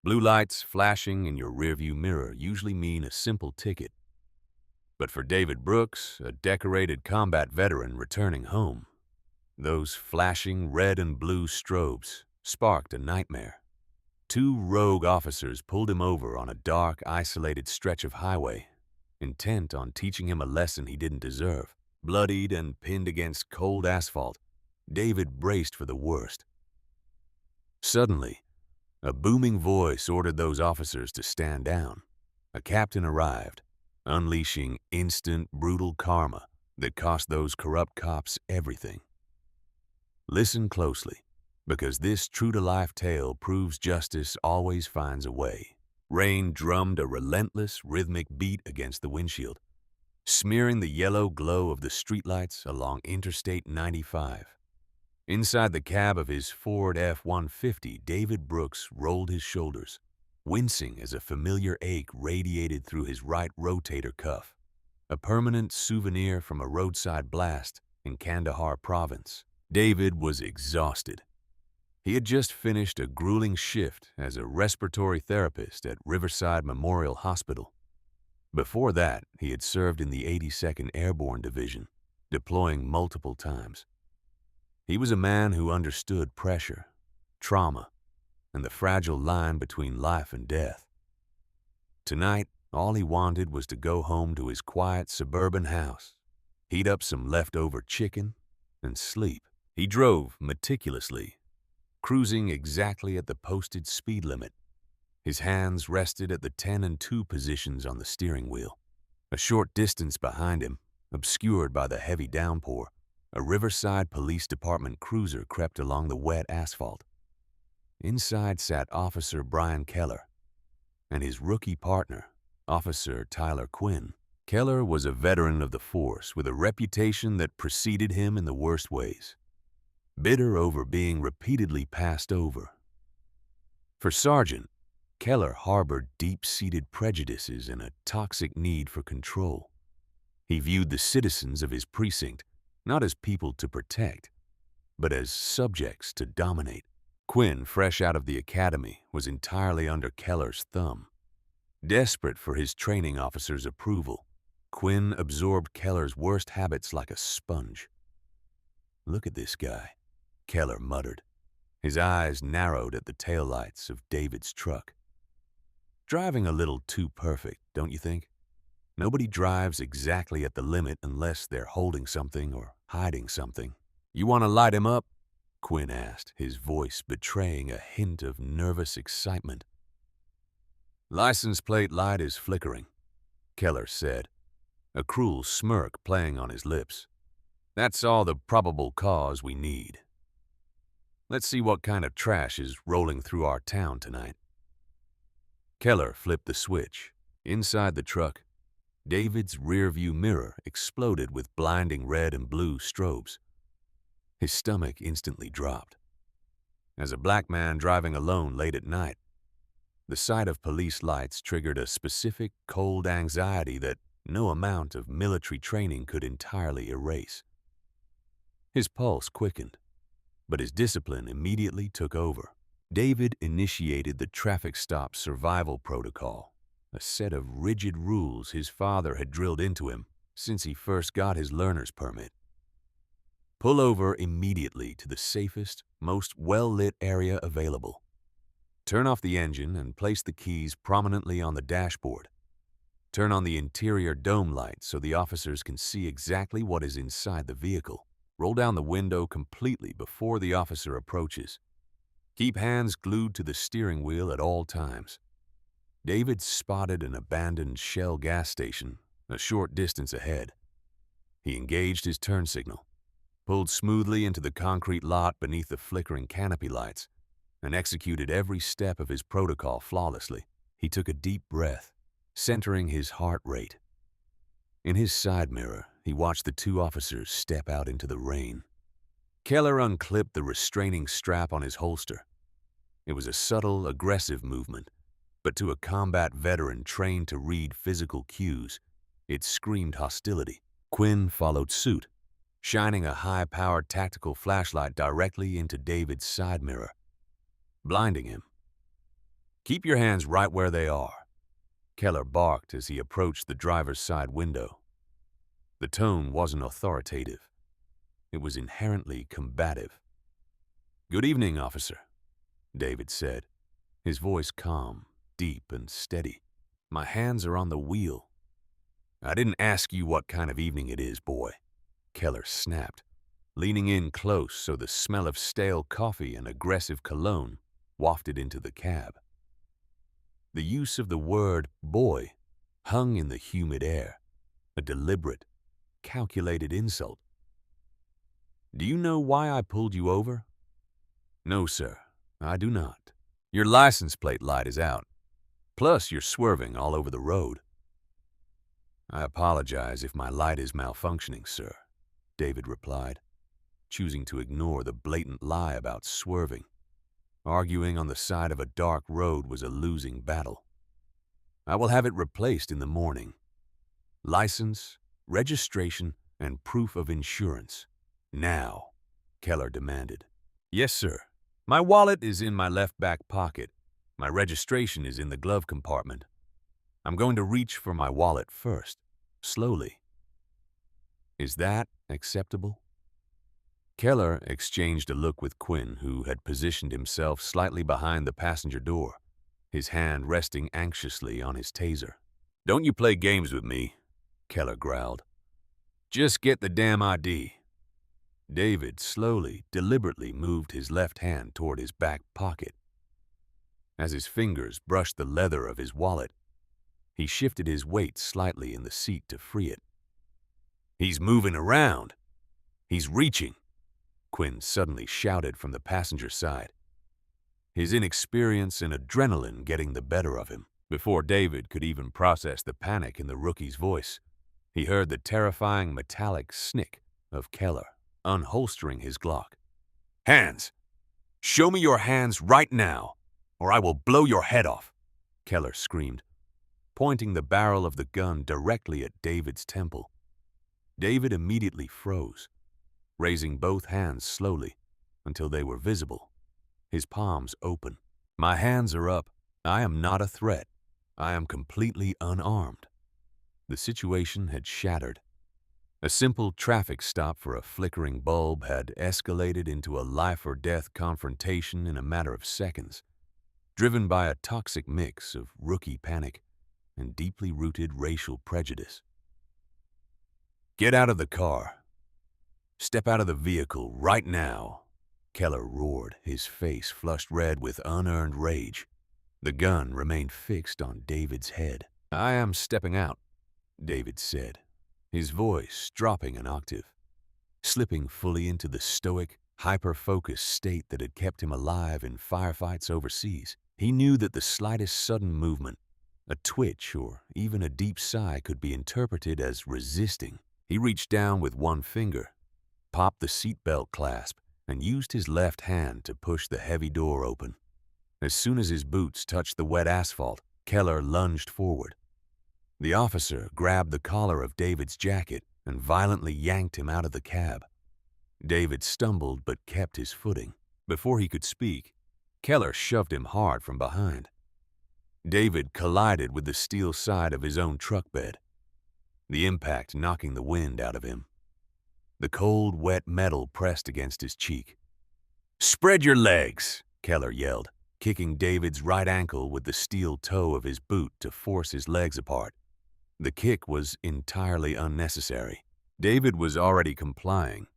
Blue lights flashing in your rearview mirror usually mean a simple ticket. But for David Brooks, a decorated combat veteran returning home, those flashing red and blue strobes sparked a nightmare. Two rogue officers pulled him over on a dark, isolated stretch of highway, intent on teaching him a lesson he didn't deserve. Bloodied and pinned against cold asphalt, David braced for the worst. Suddenly, a booming voice ordered those officers to stand down. A captain arrived, unleashing instant, brutal karma that cost those corrupt cops everything. Listen closely, because this true-to-life tale proves justice always finds a way. Rain drummed a relentless, rhythmic beat against the windshield, smearing the yellow glow of the streetlights along Interstate 95. Inside the cab of his Ford F-150, David Brooks rolled his shoulders, wincing as a familiar ache radiated through his right rotator cuff, a permanent souvenir from a roadside blast in Kandahar province. David was exhausted. He had just finished a grueling shift as a respiratory therapist at Riverside Memorial Hospital. Before that, he had served in the 82nd Airborne Division, deploying multiple times. He was a man who understood pressure, trauma, and the fragile line between life and death. Tonight, all he wanted was to go home to his quiet suburban house, heat up some leftover chicken, and sleep. He drove meticulously, cruising exactly at the posted speed limit. His hands rested at the 10 and 2 positions on the steering wheel. A short distance behind him, obscured by the heavy downpour, a Riverside Police Department cruiser crept along the wet asphalt. Inside sat Officer Brian Keller and his rookie partner, Officer Tyler Quinn. Keller was a veteran of the force with a reputation that preceded him in the worst ways, bitter over being repeatedly passed over. For Sergeant, Keller harbored deep-seated prejudices and a toxic need for control. He viewed the citizens of his precinct not as people to protect, but as subjects to dominate. Quinn, fresh out of the academy, was entirely under Keller's thumb. Desperate for his training officer's approval, Quinn absorbed Keller's worst habits like a sponge. "Look at this guy," Keller muttered. His eyes narrowed at the taillights of David's truck. "Driving a little too perfect, don't you think? Nobody drives exactly at the limit unless they're holding something or hiding something." "You want to light him up?" Quinn asked, his voice betraying a hint of nervous excitement. "License plate light is flickering," Keller said, a cruel smirk playing on his lips. "That's all the probable cause we need. Let's see what kind of trash is rolling through our town tonight." Keller flipped the switch. Inside the truck, David's rearview mirror exploded with blinding red and blue strobes. His stomach instantly dropped. As a black man driving alone late at night, the sight of police lights triggered a specific cold anxiety that no amount of military training could entirely erase. His pulse quickened, but his discipline immediately took over. David initiated the traffic stop survival protocol, a set of rigid rules his father had drilled into him since he first got his learner's permit. Pull over immediately to the safest, most well-lit area available. Turn off the engine and place the keys prominently on the dashboard. Turn on the interior dome light so the officers can see exactly what is inside the vehicle. Roll down the window completely before the officer approaches. Keep hands glued to the steering wheel at all times. David spotted an abandoned Shell gas station a short distance ahead. He engaged his turn signal, pulled smoothly into the concrete lot beneath the flickering canopy lights, and executed every step of his protocol flawlessly. He took a deep breath, centering his heart rate. In his side mirror, he watched the two officers step out into the rain. Keller unclipped the restraining strap on his holster. It was a subtle, aggressive movement, but to a combat veteran trained to read physical cues, it screamed hostility. Quinn followed suit, shining a high-powered tactical flashlight directly into David's side mirror, blinding him. Keep your hands right where they are, Keller barked as he approached the driver's side window. The tone wasn't authoritative. It was inherently combative. "Good evening, officer," David said, his voice calm, deep, and steady. "My hands are on the wheel." "I didn't ask you what kind of evening it is, boy," Keller snapped, leaning in close so the smell of stale coffee and aggressive cologne wafted into the cab. The use of the word boy hung in the humid air, a deliberate, calculated insult. "Do you know why I pulled you over?" "No, sir, I do not. Your license plate light is out. Plus, you're swerving all over the road." "I apologize if my light is malfunctioning, sir," David replied, choosing to ignore the blatant lie about swerving. Arguing on the side of a dark road was a losing battle. "I will have it replaced in the morning. License, registration, and proof of insurance. Now," Keller demanded. "Yes, sir. My wallet is in my left back pocket. My registration is in the glove compartment. I'm going to reach for my wallet first, slowly." "Is that acceptable?" Keller exchanged a look with Quinn, who had positioned himself slightly behind the passenger door, his hand resting anxiously on his taser. "Don't you play games with me," Keller growled. "Just get the damn ID." David slowly, deliberately moved his left hand toward his back pocket. As his fingers brushed the leather of his wallet, he shifted his weight slightly in the seat to free it. "He's moving around. He's reaching," Quinn suddenly shouted from the passenger side, his inexperience and adrenaline getting the better of him. Before David could even process the panic in the rookie's voice, he heard the terrifying metallic snick of Keller unholstering his Glock. "Hands! Show me your hands right now, or I will blow your head off," Keller screamed, pointing the barrel of the gun directly at David's temple. David immediately froze, raising both hands slowly until they were visible, his palms open. "My hands are up. I am not a threat. I am completely unarmed." The situation had shattered. A simple traffic stop for a flickering bulb had escalated into a life-or-death confrontation in a matter of seconds, driven by a toxic mix of rookie panic and deeply rooted racial prejudice. "Get out of the car. Step out of the vehicle right now," Keller roared, his face flushed red with unearned rage. The gun remained fixed on David's head. "I am stepping out," David said, his voice dropping an octave, slipping fully into the stoic, hyper-focused state that had kept him alive in firefights overseas. He knew that the slightest sudden movement, a twitch, or even a deep sigh could be interpreted as resisting. He reached down with one finger, popped the seatbelt clasp, and used his left hand to push the heavy door open. As soon as his boots touched the wet asphalt, Keller lunged forward. The officer grabbed the collar of David's jacket and violently yanked him out of the cab. David stumbled but kept his footing. Before he could speak, Keller shoved him hard from behind. David collided with the steel side of his own truck bed, the impact knocking the wind out of him. The cold, wet metal pressed against his cheek. "Spread your legs," Keller yelled, kicking David's right ankle with the steel toe of his boot to force his legs apart. The kick was entirely unnecessary. David was already complying.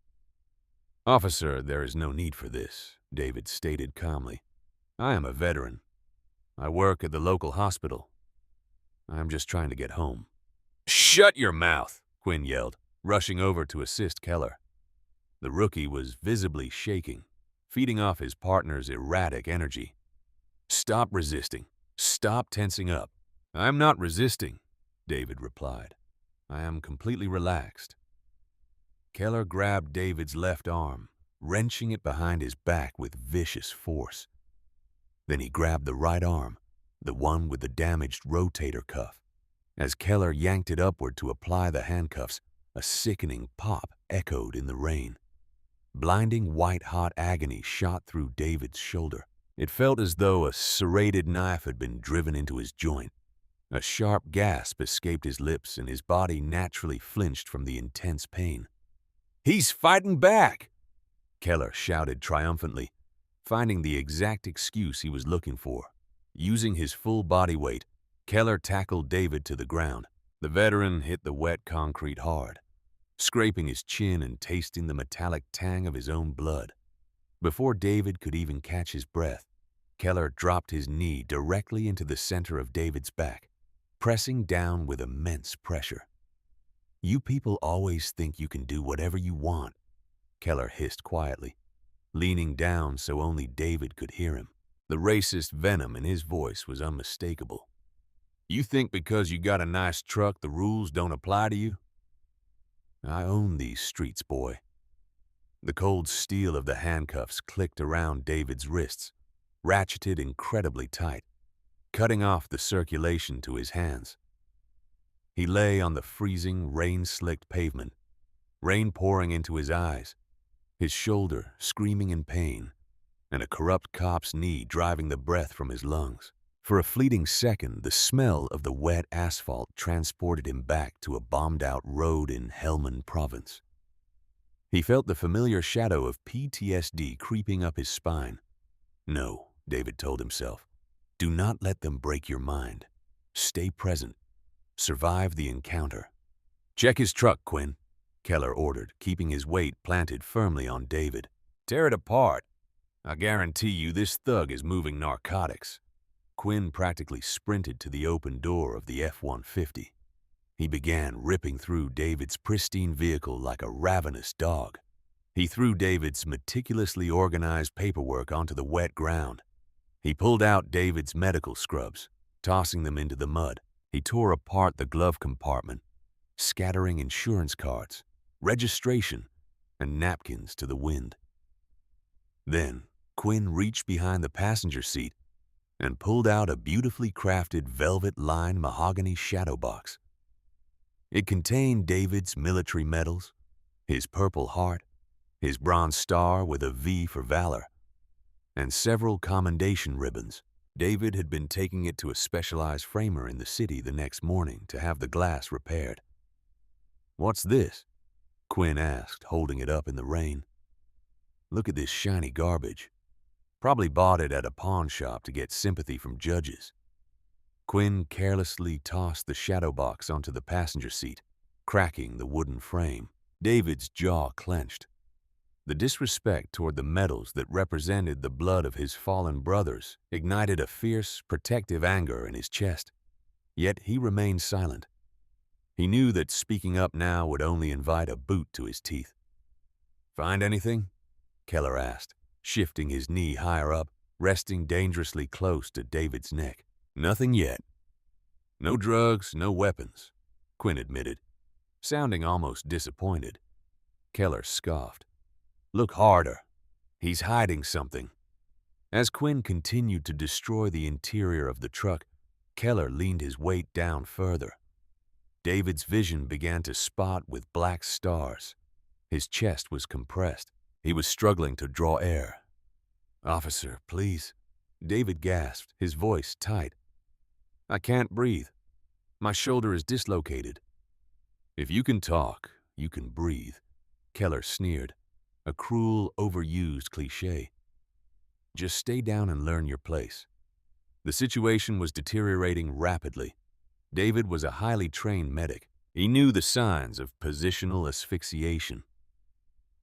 "Officer, there is no need for this," David stated calmly. "I am a veteran. I work at the local hospital. I am just trying to get home." "Shut your mouth," Quinn yelled, rushing over to assist Keller. The rookie was visibly shaking, feeding off his partner's erratic energy. "Stop resisting. Stop tensing up." "I am not resisting," David replied. "I am completely relaxed." Keller grabbed David's left arm, wrenching it behind his back with vicious force. Then he grabbed the right arm, the one with the damaged rotator cuff. As Keller yanked it upward to apply the handcuffs, a sickening pop echoed in the rain. Blinding white-hot agony shot through David's shoulder. It felt as though a serrated knife had been driven into his joint. A sharp gasp escaped his lips and his body naturally flinched from the intense pain. "He's fighting back!" Keller shouted triumphantly, finding the exact excuse he was looking for. Using his full body weight, Keller tackled David to the ground. The veteran hit the wet concrete hard, scraping his chin and tasting the metallic tang of his own blood. Before David could even catch his breath, Keller dropped his knee directly into the center of David's back, pressing down with immense pressure. "You people always think you can do whatever you want," Keller hissed quietly, leaning down so only David could hear him. The racist venom in his voice was unmistakable. "You think because you got a nice truck the rules don't apply to you? I own these streets, boy." The cold steel of the handcuffs clicked around David's wrists, ratcheted incredibly tight, cutting off the circulation to his hands. He lay on the freezing, rain-slicked pavement, rain pouring into his eyes, his shoulder screaming in pain, and a corrupt cop's knee driving the breath from his lungs. For a fleeting second, the smell of the wet asphalt transported him back to a bombed-out road in Helmand Province. He felt the familiar shadow of PTSD creeping up his spine. "No," David told himself. "Do not let them break your mind. Stay present. Survive the encounter." "Check his truck, Quinn," Keller ordered, keeping his weight planted firmly on David. "Tear it apart. I guarantee you this thug is moving narcotics." Quinn practically sprinted to the open door of the F-150. He began ripping through David's pristine vehicle like a ravenous dog. He threw David's meticulously organized paperwork onto the wet ground. He pulled out David's medical scrubs, tossing them into the mud. He tore apart the glove compartment, scattering insurance cards, registration, and napkins to the wind. Then, Quinn reached behind the passenger seat and pulled out a beautifully crafted velvet-lined mahogany shadow box. It contained David's military medals, his Purple Heart, his Bronze Star with a V for valor, and several commendation ribbons. David had been taking it to a specialized framer in the city the next morning to have the glass repaired. "What's this?" Quinn asked, holding it up in the rain. "Look at this shiny garbage. Probably bought it at a pawn shop to get sympathy from judges." Quinn carelessly tossed the shadow box onto the passenger seat, cracking the wooden frame. David's jaw clenched. The disrespect toward the medals that represented the blood of his fallen brothers ignited a fierce, protective anger in his chest. Yet he remained silent. He knew that speaking up now would only invite a boot to his teeth. "Find anything?" Keller asked, shifting his knee higher up, resting dangerously close to David's neck. "Nothing yet." "No drugs, no weapons," Quinn admitted, sounding almost disappointed. Keller scoffed. "Look harder. He's hiding something." As Quinn continued to destroy the interior of the truck, Keller leaned his weight down further. David's vision began to spot with black stars. His chest was compressed. He was struggling to draw air. "Officer, please," David gasped, his voice tight. "I can't breathe. My shoulder is dislocated." "If you can talk, you can breathe," Keller sneered, a cruel, overused cliché. "Just stay down and learn your place." The situation was deteriorating rapidly. David was a highly trained medic. He knew the signs of positional asphyxiation.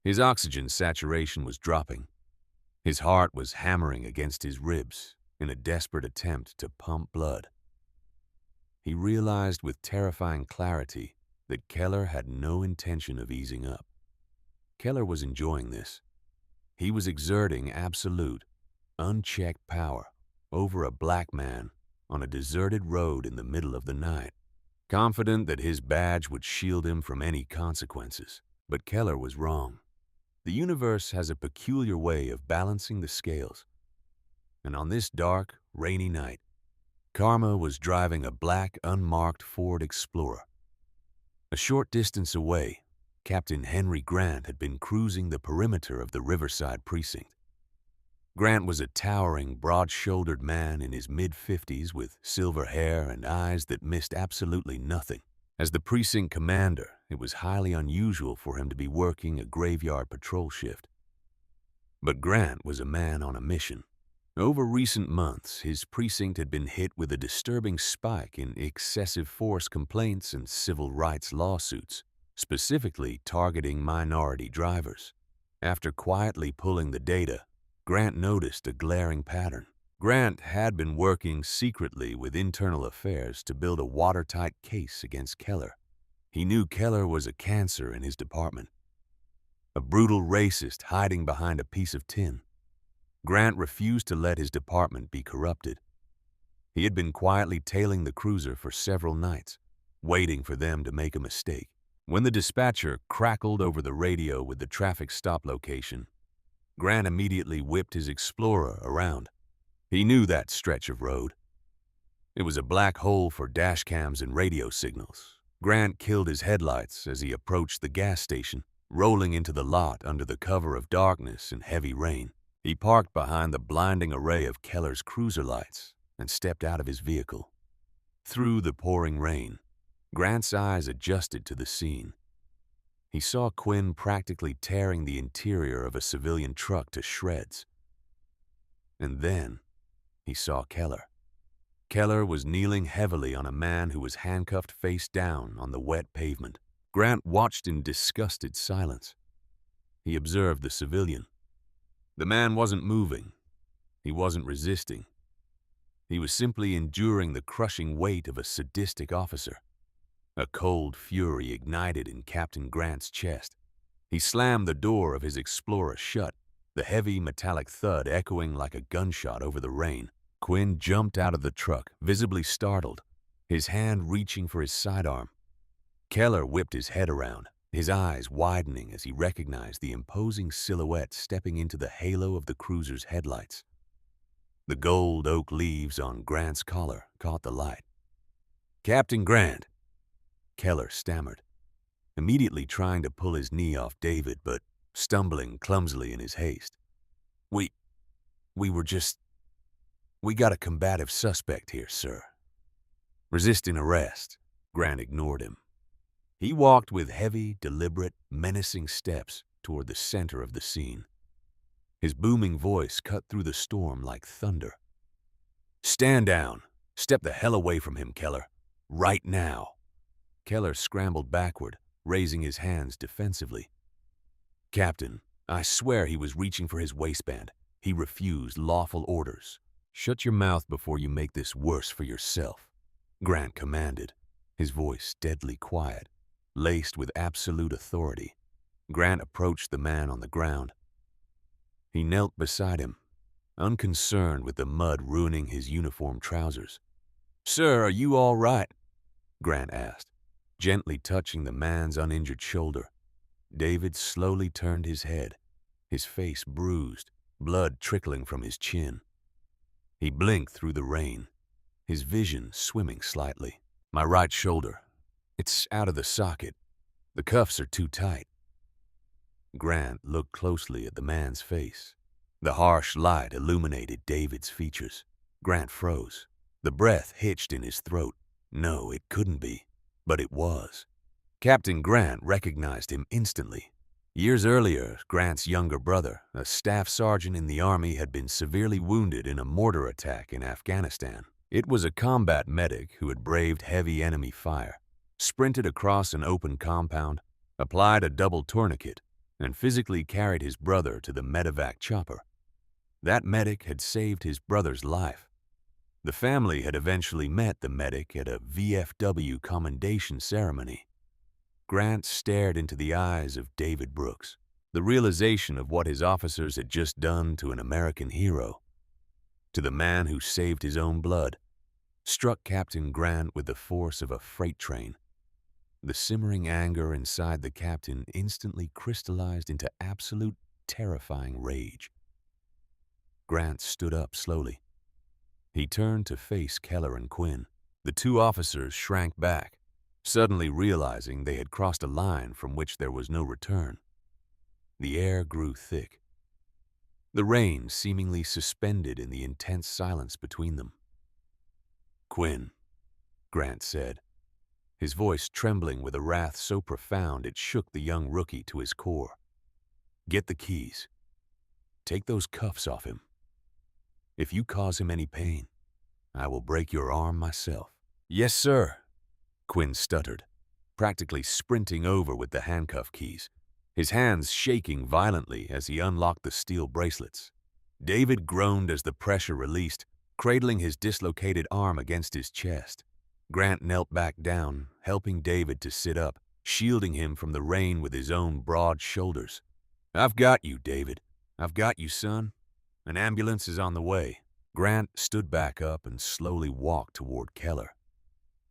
His oxygen saturation was dropping. His heart was hammering against his ribs in a desperate attempt to pump blood. He realized with terrifying clarity that Keller had no intention of easing up. Keller was enjoying this. He was exerting absolute, unchecked power over a black man on a deserted road in the middle of the night, confident that his badge would shield him from any consequences. But Keller was wrong. The universe has a peculiar way of balancing the scales. And on this dark, rainy night, Karma was driving a black, unmarked Ford Explorer. A short distance away, Captain Henry Grant had been cruising the perimeter of the Riverside precinct. Grant was a towering, broad-shouldered man in his mid-50s with silver hair and eyes that missed absolutely nothing. As the precinct commander, it was highly unusual for him to be working a graveyard patrol shift. But Grant was a man on a mission. Over recent months, his precinct had been hit with a disturbing spike in excessive force complaints and civil rights lawsuits, specifically targeting minority drivers. After quietly pulling the data, Grant noticed a glaring pattern. Grant had been working secretly with internal affairs to build a watertight case against Keller. He knew Keller was a cancer in his department, a brutal racist hiding behind a piece of tin. Grant refused to let his department be corrupted. He had been quietly tailing the cruiser for several nights, waiting for them to make a mistake. When the dispatcher crackled over the radio with the traffic stop location, Grant immediately whipped his Explorer around. He knew that stretch of road. It was a black hole for dash cams and radio signals. Grant killed his headlights as he approached the gas station, rolling into the lot under the cover of darkness and heavy rain. He parked behind the blinding array of Keller's cruiser lights and stepped out of his vehicle. Through the pouring rain, Grant's eyes adjusted to the scene. He saw Quinn practically tearing the interior of a civilian truck to shreds. And then he saw Keller. Keller was kneeling heavily on a man who was handcuffed face down on the wet pavement. Grant watched in disgusted silence. He observed the civilian. The man wasn't moving. He wasn't resisting. He was simply enduring the crushing weight of a sadistic officer. A cold fury ignited in Captain Grant's chest. He slammed the door of his Explorer shut, the heavy metallic thud echoing like a gunshot over the rain. Quinn jumped out of the truck, visibly startled, his hand reaching for his sidearm. Keller whipped his head around, his eyes widening as he recognized the imposing silhouette stepping into the halo of the cruiser's headlights. The gold oak leaves on Grant's collar caught the light. "Captain Grant," Keller stammered, immediately trying to pull his knee off David, but stumbling clumsily in his haste. We got a combative suspect here, sir." "Resisting arrest." Grant ignored him. He walked with heavy, deliberate, menacing steps toward the center of the scene. His booming voice cut through the storm like thunder. "Stand down. Step the hell away from him, Keller. Right now." Keller scrambled backward, raising his hands defensively. "Captain, I swear he was reaching for his waistband. He refused lawful orders." "Shut your mouth before you make this worse for yourself," Grant commanded, his voice deadly quiet, laced with absolute authority. Grant approached the man on the ground. He knelt beside him, unconcerned with the mud ruining his uniform trousers. "Sir, are you all right?" Grant asked, gently touching the man's uninjured shoulder. David slowly turned his head, his face bruised, blood trickling from his chin. He blinked through the rain, his vision swimming slightly. "My right shoulder. It's out of the socket. The cuffs are too tight." Grant looked closely at the man's face. The harsh light illuminated David's features. Grant froze. The breath hitched in his throat. No, it couldn't be, but it was. Captain Grant recognized him instantly. Years earlier, Grant's younger brother, a staff sergeant in the Army, had been severely wounded in a mortar attack in Afghanistan. It was a combat medic who had braved heavy enemy fire, sprinted across an open compound, applied a double tourniquet, and physically carried his brother to the medevac chopper. That medic had saved his brother's life. The family had eventually met the medic at a VFW commendation ceremony. Grant stared into the eyes of David Brooks. The realization of what his officers had just done to an American hero, to the man who saved his own blood, struck Captain Grant with the force of a freight train. The simmering anger inside the captain instantly crystallized into absolute, terrifying rage. Grant stood up slowly. He turned to face Keller and Quinn. The two officers shrank back, suddenly realizing they had crossed a line from which there was no return. The air grew thick. the rain seemingly suspended in the intense silence between them. "Quinn," Grant said, his voice trembling with a wrath so profound it shook the young rookie to his core. "Get the keys. Take those cuffs off him. If you cause him any pain, I will break your arm myself." "Yes, sir," Quinn stuttered, practically sprinting over with the handcuff keys, his hands shaking violently as he unlocked the steel bracelets. David groaned as the pressure released, cradling his dislocated arm against his chest. Grant knelt back down, helping David to sit up, shielding him from the rain with his own broad shoulders. "I've got you, David. I've got you, son. An ambulance is on the way." Grant stood back up and slowly walked toward Keller.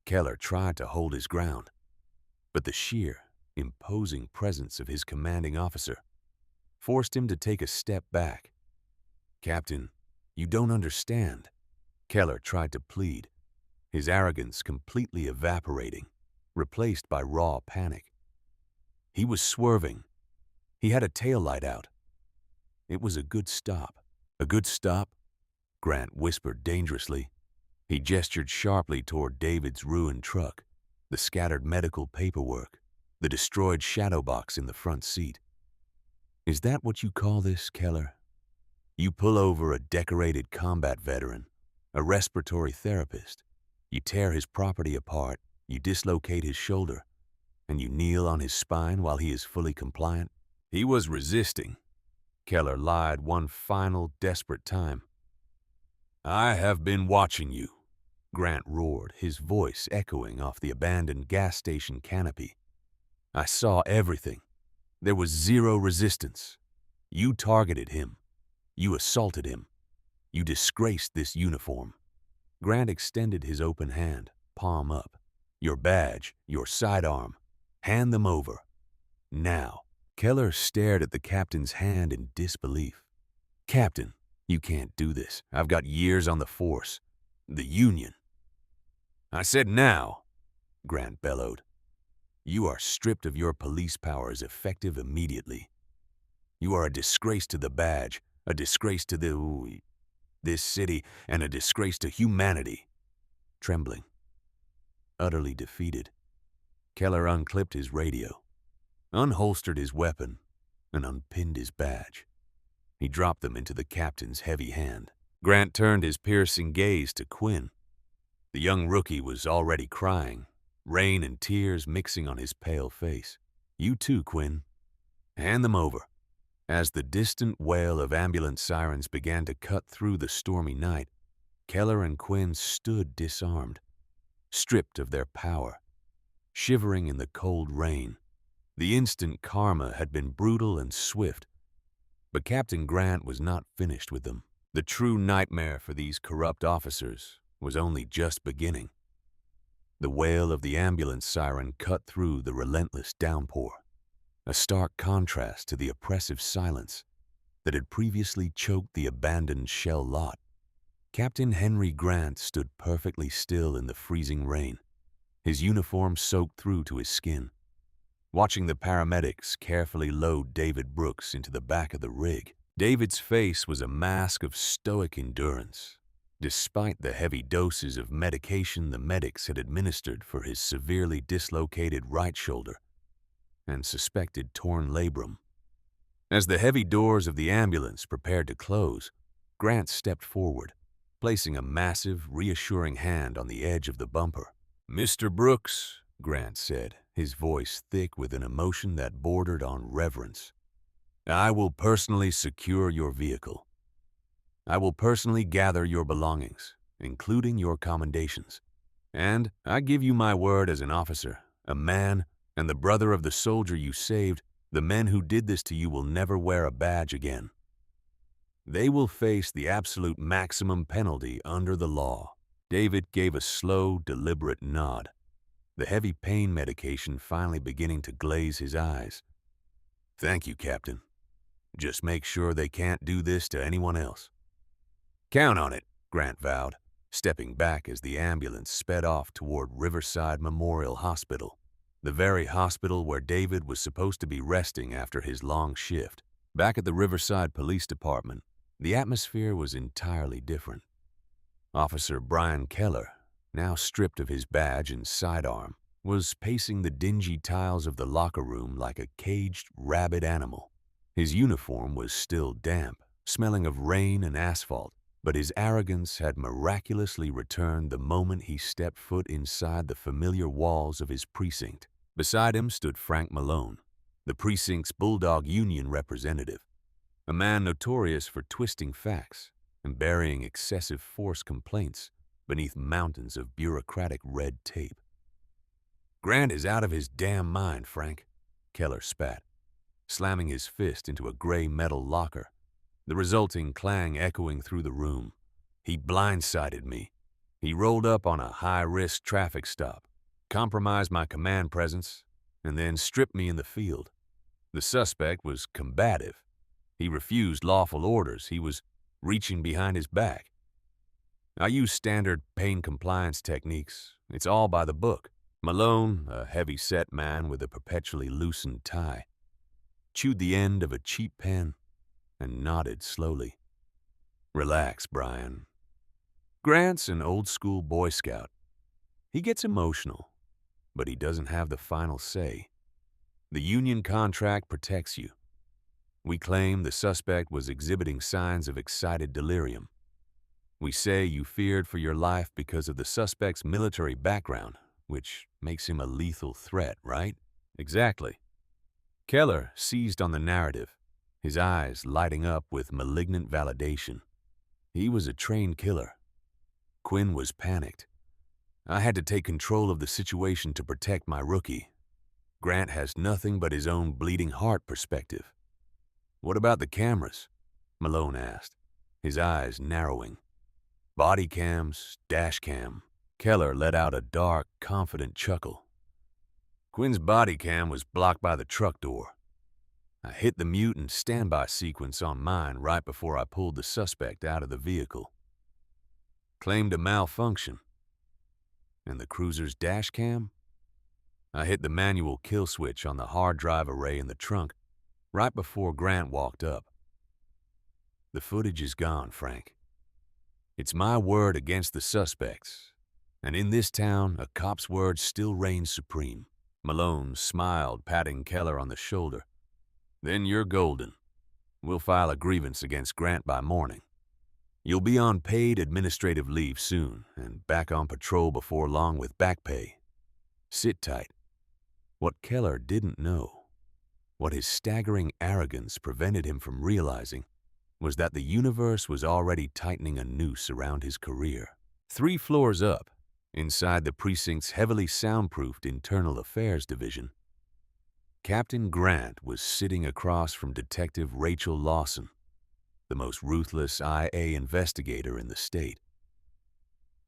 Keller tried to hold his ground, but the sheer, imposing presence of his commanding officer forced him to take a step back. "Captain, you don't understand," Keller tried to plead, his arrogance completely evaporating, replaced by raw panic. He was swerving. He had a taillight out. It was a good stop. "A good stop?" Grant whispered dangerously. He gestured sharply toward David's ruined truck, the scattered medical paperwork, the destroyed shadow box in the front seat. "Is that what you call this, Keller? You pull over a decorated combat veteran, a respiratory therapist. You tear his property apart, you dislocate his shoulder, and you kneel on his spine while he is fully compliant?" "He was resisting," Keller lied one final desperate time. "I have been watching you," Grant roared, his voice echoing off the abandoned gas station canopy. "I saw everything. There was zero resistance. You targeted him. You assaulted him. You disgraced this uniform." Grant extended his open hand, palm up. "Your badge, your sidearm. Hand them over. Now." Keller stared at the captain's hand in disbelief. "Captain, you can't do this. I've got years on the force. The Union." "I said now," Grant bellowed. "You are stripped of your police powers effective immediately. You are a disgrace to the badge, a disgrace to this city, and a disgrace to humanity." Trembling, utterly defeated, Keller unclipped his radio, unholstered his weapon, and unpinned his badge. He dropped them into the captain's heavy hand. Grant turned his piercing gaze to Quinn. The young rookie was already crying, rain and tears mixing on his pale face. "You too, Quinn. Hand them over." As the distant wail of ambulance sirens began to cut through the stormy night, Keller and Quinn stood disarmed, stripped of their power, shivering in the cold rain. The instant karma had been brutal and swift, but Captain Grant was not finished with them. The true nightmare for these corrupt officers was only just beginning. The wail of the ambulance siren cut through the relentless downpour, a stark contrast to the oppressive silence that had previously choked the abandoned shell lot. Captain Henry Grant stood perfectly still in the freezing rain, his uniform soaked through to his skin, watching the paramedics carefully load David Brooks into the back of the rig. David's face was a mask of stoic endurance, despite the heavy doses of medication the medics had administered for his severely dislocated right shoulder and suspected torn labrum. As the heavy doors of the ambulance prepared to close, Grant stepped forward, placing a massive, reassuring hand on the edge of the bumper. "Mr. Brooks," Grant said, his voice thick with an emotion that bordered on reverence, "I will personally secure your vehicle. I will personally gather your belongings, including your commendations. And I give you my word as an officer, a man, and the brother of the soldier you saved, the men who did this to you will never wear a badge again. They will face the absolute maximum penalty under the law." David gave a slow, deliberate nod, the heavy pain medication finally beginning to glaze his eyes. "Thank you, Captain. Just make sure they can't do this to anyone else." "Count on it," Grant vowed, stepping back as the ambulance sped off toward Riverside Memorial Hospital, the very hospital where David was supposed to be resting after his long shift. Back at the Riverside Police Department, the atmosphere was entirely different. Officer Brian Keller, now stripped of his badge and sidearm, was pacing the dingy tiles of the locker room like a caged, rabid animal. His uniform was still damp, smelling of rain and asphalt, but his arrogance had miraculously returned the moment he stepped foot inside the familiar walls of his precinct. Beside him stood Frank Malone, the precinct's Bulldog Union representative, a man notorious for twisting facts and burying excessive force complaints beneath mountains of bureaucratic red tape. "Grant is out of his damn mind, Frank," Keller spat, slamming his fist into a gray metal locker, the resulting clang echoing through the room. "He blindsided me. He rolled up on a high-risk traffic stop, compromised my command presence, and then stripped me in the field. The suspect was combative. He refused lawful orders. He was reaching behind his back. I use standard pain compliance techniques. It's all by the book." Malone, a heavy-set man with a perpetually loosened tie, chewed the end of a cheap pen and nodded slowly. "Relax, Brian. Grant's an old-school Boy Scout. He gets emotional, but he doesn't have the final say. The union contract protects you. We claim the suspect was exhibiting signs of excited delirium. We say you feared for your life because of the suspect's military background, which makes him a lethal threat, right?" "Exactly." Keller seized on the narrative, his eyes lighting up with malignant validation. He was a trained killer. Quinn was panicked. I had to take control of the situation to protect my rookie. Grant has nothing but his own bleeding heart perspective. "What about the cameras?" Malone asked, his eyes narrowing. "Body cams, dash cam." Keller let out a dark, confident chuckle. "Quinn's body cam was blocked by the truck door. I hit the mute and standby sequence on mine right before I pulled the suspect out of the vehicle. Claimed a malfunction. And the cruiser's dash cam? I hit the manual kill switch on the hard drive array in the trunk right before Grant walked up. The footage is gone, Frank. It's my word against the suspects. And in this town, a cop's word still reigns supreme." Malone smiled, patting Keller on the shoulder. "Then you're golden. We'll file a grievance against Grant by morning. You'll be on paid administrative leave soon and back on patrol before long with back pay. Sit tight." What Keller didn't know, what his staggering arrogance prevented him from realizing, was that the universe was already tightening a noose around his career. 3 floors up, inside the precinct's heavily soundproofed Internal Affairs Division, Captain Grant was sitting across from Detective Rachel Lawson, the most ruthless IA investigator in the state.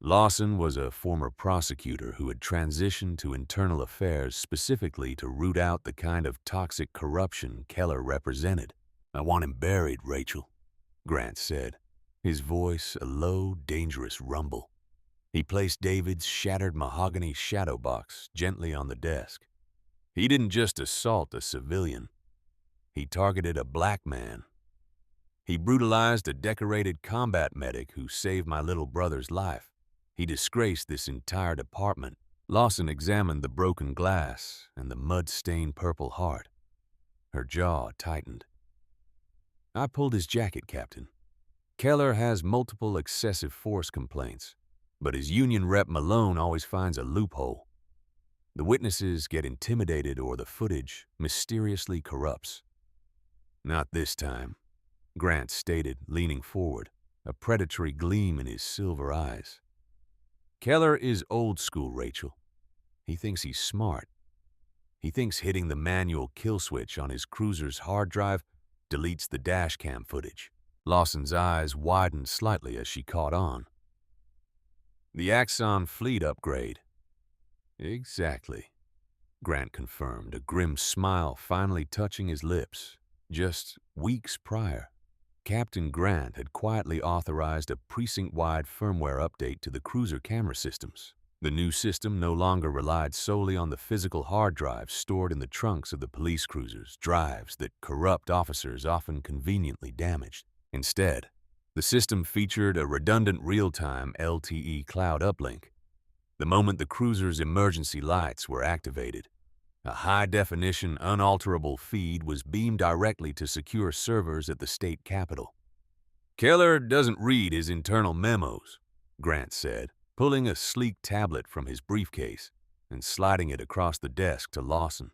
Lawson was a former prosecutor who had transitioned to internal affairs specifically to root out the kind of toxic corruption Keller represented. "I want him buried, Rachel," Grant said, his voice a low, dangerous rumble. He placed David's shattered mahogany shadow box gently on the desk. "He didn't just assault a civilian. He targeted a black man. He brutalized a decorated combat medic who saved my little brother's life. He disgraced this entire department." Lawson examined the broken glass and the mud-stained Purple Heart. Her jaw tightened. "I pulled his jacket, Captain. Keller has multiple excessive force complaints, but his union rep Malone always finds a loophole. The witnesses get intimidated or the footage mysteriously corrupts." "Not this time," Grant stated, leaning forward, a predatory gleam in his silver eyes. "Keller is old school, Rachel. He thinks he's smart. He thinks hitting the manual kill switch on his cruiser's hard drive deletes the dash cam footage." Lawson's eyes widened slightly as she caught on. "The Axon fleet upgrade." "Exactly," Grant confirmed, a grim smile finally touching his lips. Just weeks prior, Captain Grant had quietly authorized a precinct-wide firmware update to the cruiser camera systems. The new system no longer relied solely on the physical hard drives stored in the trunks of the police cruisers, drives that corrupt officers often conveniently damaged. Instead, the system featured a redundant real-time LTE cloud uplink. The moment the cruiser's emergency lights were activated, a high-definition, unalterable feed was beamed directly to secure servers at the state capitol. "Keller doesn't read his internal memos," Grant said, pulling a sleek tablet from his briefcase and sliding it across the desk to Lawson.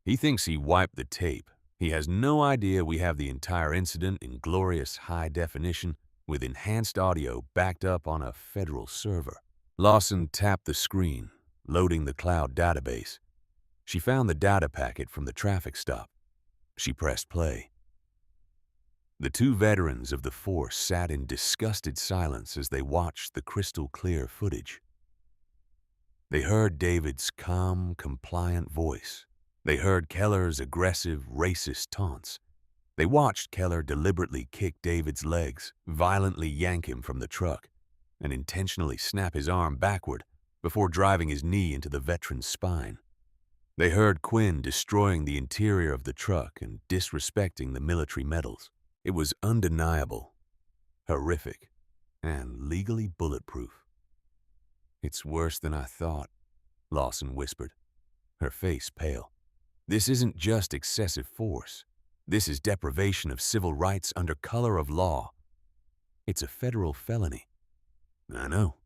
"He thinks he wiped the tape. He has no idea we have the entire incident in glorious high definition with enhanced audio backed up on a federal server." Lawson tapped the screen, loading the cloud database. She found the data packet from the traffic stop. She pressed play. The two veterans of the force sat in disgusted silence as they watched the crystal-clear footage. They heard David's calm, compliant voice. They heard Keller's aggressive, racist taunts. They watched Keller deliberately kick David's legs, violently yank him from the truck, and intentionally snap his arm backward before driving his knee into the veteran's spine. They heard Quinn destroying the interior of the truck and disrespecting the military medals. It was undeniable, horrific, and legally bulletproof. "It's worse than I thought," Lawson whispered, her face pale. "This isn't just excessive force. This is deprivation of civil rights under color of law. It's a federal felony." "I know,"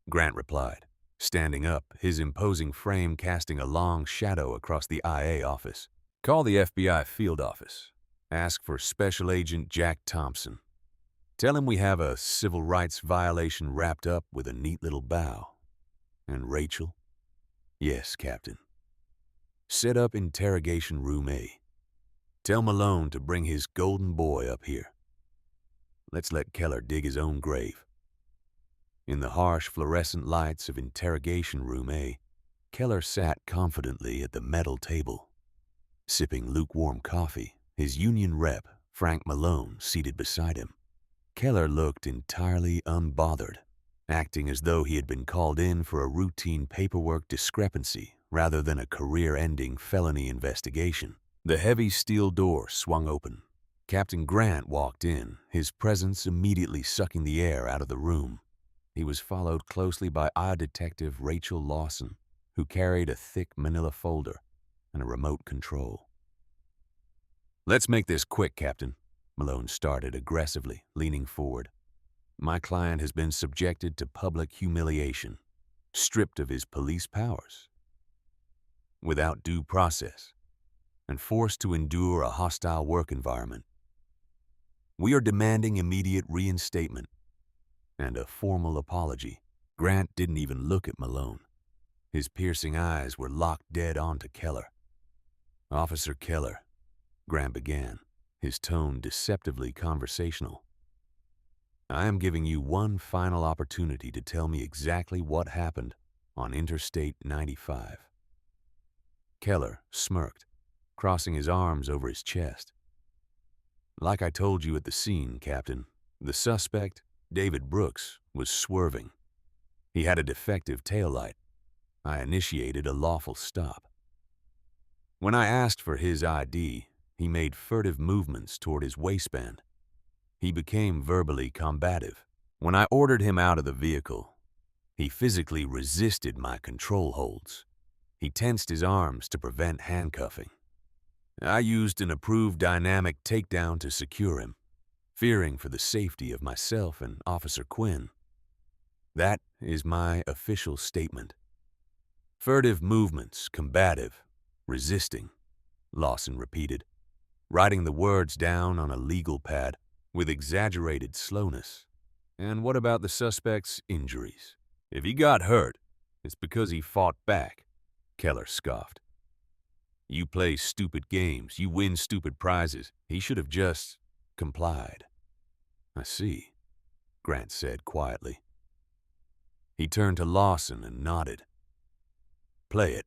Grant replied, standing up, his imposing frame casting a long shadow across the IA office. "Call the FBI field office. Ask for Special Agent Jack Thompson. Tell him we have a civil rights violation wrapped up with a neat little bow. And Rachel?" "Yes, Captain." "Set up interrogation room A. Tell Malone to bring his golden boy up here. Let's let Keller dig his own grave." In the harsh fluorescent lights of interrogation room A, Keller sat confidently at the metal table, sipping lukewarm coffee, his union rep, Frank Malone, seated beside him. Keller looked entirely unbothered, acting as though he had been called in for a routine paperwork discrepancy rather than a career-ending felony investigation. The heavy steel door swung open. Captain Grant walked in, his presence immediately sucking the air out of the room. He was followed closely by IA Detective Rachel Lawson, who carried a thick manila folder and a remote control. "Let's make this quick, Captain," Malone started aggressively, leaning forward. "My client has been subjected to public humiliation, stripped of his police powers, without due process, and forced to endure a hostile work environment. We are demanding immediate reinstatement and a formal apology." Grant didn't even look at Malone. His piercing eyes were locked dead onto Keller. "Officer Keller," Grant began, his tone deceptively conversational, "I am giving you one final opportunity to tell me exactly what happened on Interstate 95. Keller smirked, crossing his arms over his chest. "Like I told you at the scene, Captain, the suspect, David Brooks, was swerving. He had a defective taillight. I initiated a lawful stop. When I asked for his ID, he made furtive movements toward his waistband. He became verbally combative. When I ordered him out of the vehicle, he physically resisted my control holds. He tensed his arms to prevent handcuffing. I used an approved dynamic takedown to secure him, fearing for the safety of myself and Officer Quinn. That is my official statement." "Furtive movements, combative, resisting," Lawson repeated, writing the words down on a legal pad with exaggerated slowness. "And what about the suspect's injuries? If he got hurt, it's because he fought back," Keller scoffed. "You play stupid games, you win stupid prizes. He should have just complied." "I see," Grant said quietly. He turned to Lawson and nodded. "Play it."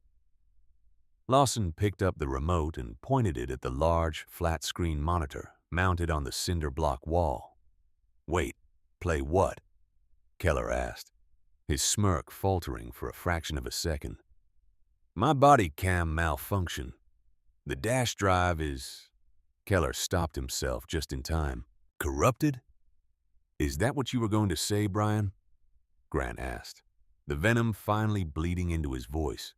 Lawson picked up the remote and pointed it at the large, flat-screen monitor mounted on the cinder block wall. "Wait, play what?" Keller asked. his smirk faltering for a fraction of a second. My body cam malfunctioned. The dash drive is... Keller stopped himself just in time. Corrupted? Is that what you were going to say, Brian? Grant asked, the venom finally bleeding into his voice.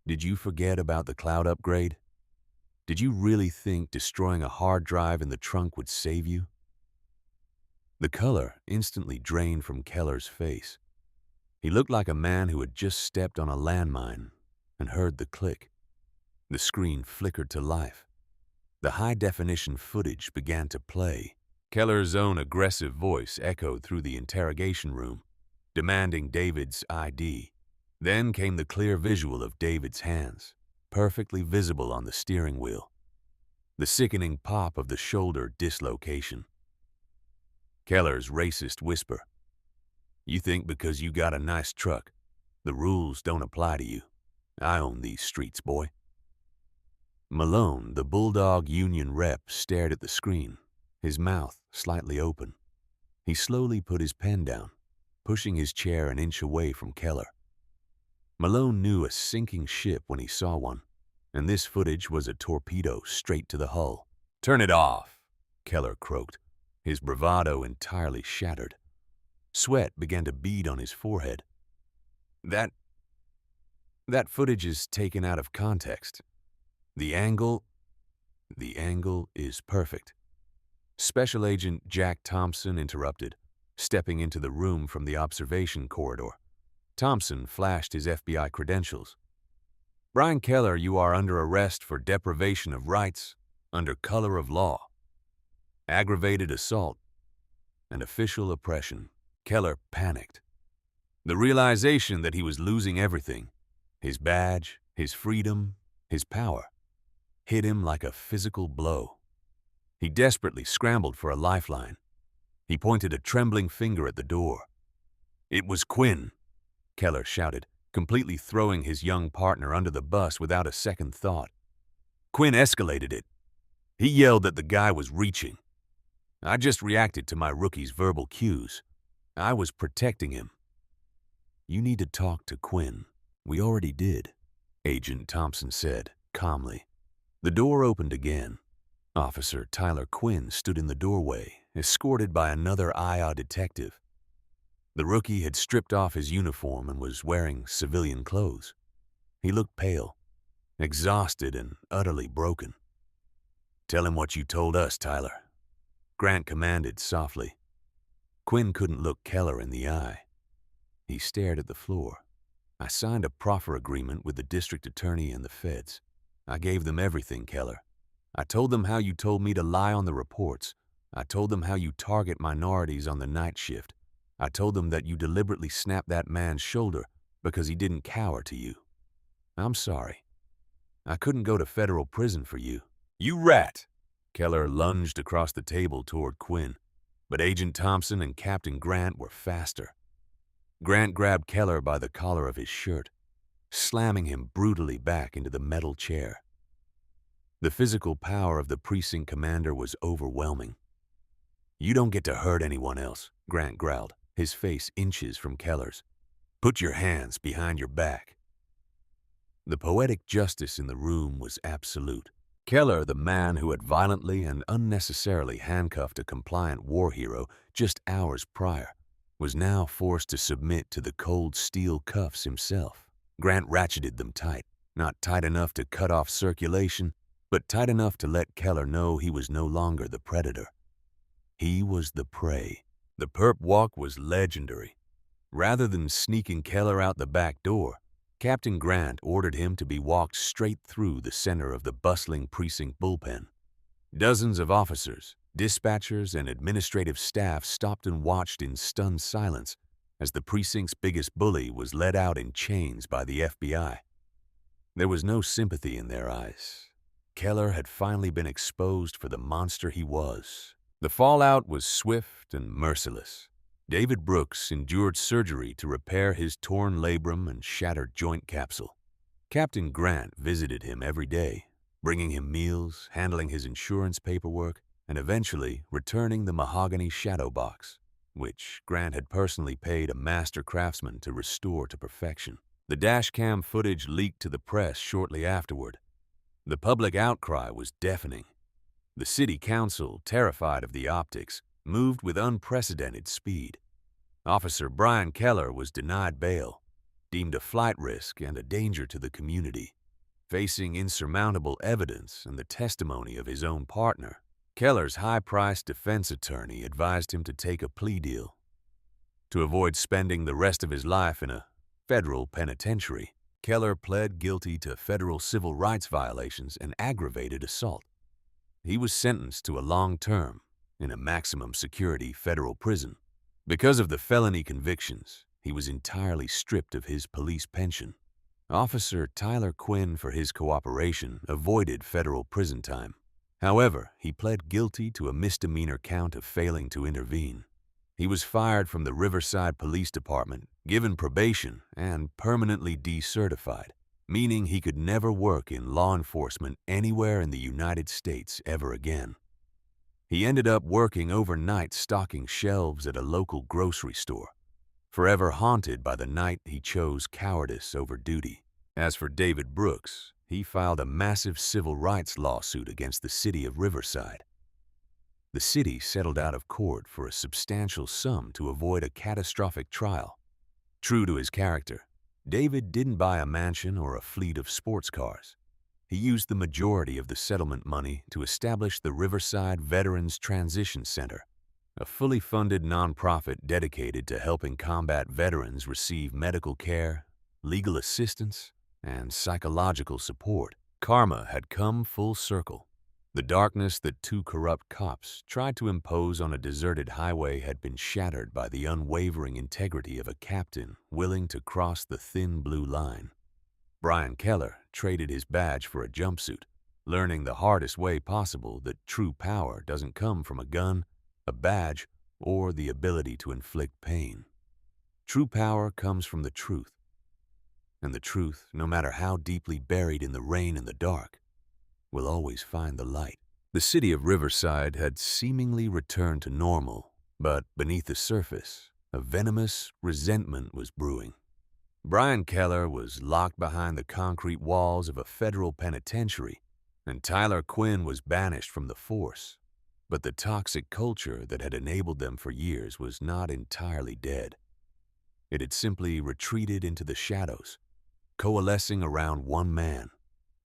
Did you forget about the cloud upgrade? Did you really think destroying a hard drive in the trunk would save you? The color instantly drained from Keller's face. He looked like a man who had just stepped on a landmine and heard the click. The screen flickered to life. The high-definition footage began to play. Keller's own aggressive voice echoed through the interrogation room, demanding David's ID. Then came the clear visual of David's hands, perfectly visible on the steering wheel. The sickening pop of the shoulder dislocation. Keller's racist whisper. You think because you got a nice truck, the rules don't apply to you. I own these streets, boy. Malone, the Bulldog Union rep, stared at the screen, his mouth slightly open. He slowly put his pen down, pushing his chair an inch away from Keller. Malone knew a sinking ship when he saw one, and this footage was a torpedo straight to the hull. Turn it off, Keller croaked, his bravado entirely shattered. Sweat began to bead on his forehead. That footage is taken out of context. The angle is perfect. Special Agent Jack Thompson interrupted, stepping into the room from the observation corridor. Thompson flashed his FBI credentials. Brian Keller, you are under arrest for deprivation of rights under color of law, aggravated assault, and official oppression. Keller panicked. The realization that he was losing everything, his badge, his freedom, his power, hit him like a physical blow. He desperately scrambled for a lifeline. He pointed a trembling finger at the door. It was Quinn, Keller shouted, completely throwing his young partner under the bus without a second thought. Quinn escalated it. He yelled that the guy was reaching. I just reacted to my rookie's verbal cues. I was protecting him. You need to talk to Quinn. We already did, Agent Thompson said, calmly. The door opened again. Officer Tyler Quinn stood in the doorway, escorted by another IA detective. The rookie had stripped off his uniform and was wearing civilian clothes. He looked pale, exhausted and utterly broken. Tell him what you told us, Tyler, Grant commanded softly. Quinn couldn't look Keller in the eye. He stared at the floor. I signed a proffer agreement with the district attorney and the feds. I gave them everything, Keller. I told them how you told me to lie on the reports. I told them how you target minorities on the night shift. I told them that you deliberately snapped that man's shoulder because he didn't cower to you. I'm sorry. I couldn't go to federal prison for you. You rat! Keller lunged across the table toward Quinn, but Agent Thompson and Captain Grant were faster. Grant grabbed Keller by the collar of his shirt, slamming him brutally back into the metal chair. The physical power of the precinct commander was overwhelming. You don't get to hurt anyone else, Grant growled, his face inches from Keller's. Put your hands behind your back. The poetic justice in the room was absolute. Keller, the man who had violently and unnecessarily handcuffed a compliant war hero just hours prior, was now forced to submit to the cold steel cuffs himself. Grant ratcheted them tight, not tight enough to cut off circulation, but tight enough to let Keller know he was no longer the predator. He was the prey. The perp walk was legendary. Rather than sneaking Keller out the back door, Captain Grant ordered him to be walked straight through the center of the bustling precinct bullpen. Dozens of officers, dispatchers, and administrative staff stopped and watched in stunned silence as the precinct's biggest bully was led out in chains by the FBI. There was no sympathy in their eyes. Keller had finally been exposed for the monster he was. The fallout was swift and merciless. David Brooks endured surgery to repair his torn labrum and shattered joint capsule. Captain Grant visited him every day, bringing him meals, handling his insurance paperwork, and eventually returning the mahogany shadow box. which Grant had personally paid a master craftsman to restore to perfection. The dashcam footage leaked to the press shortly afterward. The public outcry was deafening. The city council, terrified of the optics, moved with unprecedented speed. Officer Brian Keller was denied bail, deemed a flight risk and a danger to the community. Facing insurmountable evidence and the testimony of his own partner, Keller's high-priced defense attorney advised him to take a plea deal. To avoid spending the rest of his life in a federal penitentiary, Keller pled guilty to federal civil rights violations and aggravated assault. He was sentenced to a long term in a maximum security federal prison. Because of the felony convictions, he was entirely stripped of his police pension. Officer Tyler Quinn, for his cooperation, avoided federal prison time. However, he pled guilty to a misdemeanor count of failing to intervene. He was fired from the Riverside Police Department, given probation, and permanently decertified, meaning he could never work in law enforcement anywhere in the United States ever again. He ended up working overnight stocking shelves at a local grocery store, forever haunted by the night he chose cowardice over duty. As for David Brooks, he filed a massive civil rights lawsuit against the city of Riverside. The city settled out of court for a substantial sum to avoid a catastrophic trial. True to his character, David didn't buy a mansion or a fleet of sports cars. He used the majority of the settlement money to establish the Riverside Veterans Transition Center, a fully funded nonprofit dedicated to helping combat veterans receive medical care, legal assistance, and psychological support. Karma had come full circle. The darkness that two corrupt cops tried to impose on a deserted highway had been shattered by the unwavering integrity of a captain willing to cross the thin blue line. Brian Keller traded his badge for a jumpsuit, learning the hardest way possible that true power doesn't come from a gun, a badge, or the ability to inflict pain. True power comes from the truth. And the truth, no matter how deeply buried in the rain and the dark, will always find the light. The city of Riverside had seemingly returned to normal, but beneath the surface, a venomous resentment was brewing. Brian Keller was locked behind the concrete walls of a federal penitentiary, and Tyler Quinn was banished from the force. But the toxic culture that had enabled them for years was not entirely dead. It had simply retreated into the shadows, coalescing around one man,